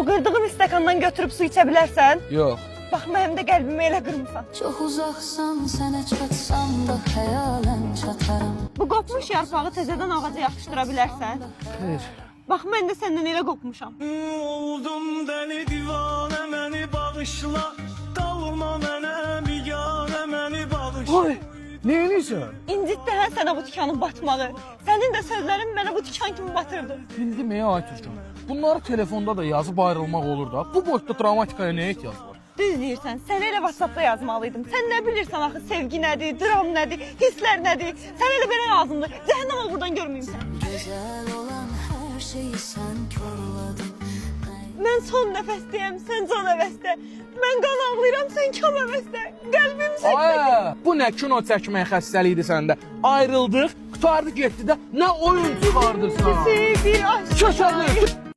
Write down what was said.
qırdığım stəkandan götürüb su içə bilərsən? Yox. Bax, mənim də qəlbimi elə qırmısan. Çox uzaqsan, sənə çatsam da xəyalən çataram. Bu qopmuş yarpağı təzədən ağaca yapışdıra bilərsən? Xeyr. Bax, mən də səndən elə qopmuşam. Oldum deli divane məni bağışla. Dalma mənə biganə məni bağışla. Ay, neyinirsən? İncitdi hə sənə bu tikanın batmağı. Sənin də sözlərin mənə bu tikan kimi batırdı. İndi məyə ay Türkan. Bunları telefonda da yazıb ayrılmaq olur da. Bu boyda travmatikaya nə ehtiyac var? Düz deyirsən, sənə elə WhatsApp-da yazmalıydım. Sən nə bilirsən axı sevgi nədir, dram nədir, hisslər nədir? Sənə elə belə lazımdır. Cəhənnəm ol buradan görməyim sən. Gözəl olan hər şeyi sən korladın. Mən son nəfəsdəyəm, sən can əvəzdə. Mən qan ağlayıram, sən kam əvəzdə. Qəlbim çəkdi. Ay, bu nə kino çəkmək xəstəliyidir səndə. Ayrıldıq, qutardı getdi də nə oyun çıxardırsan. Bir aşk. Köçəlir.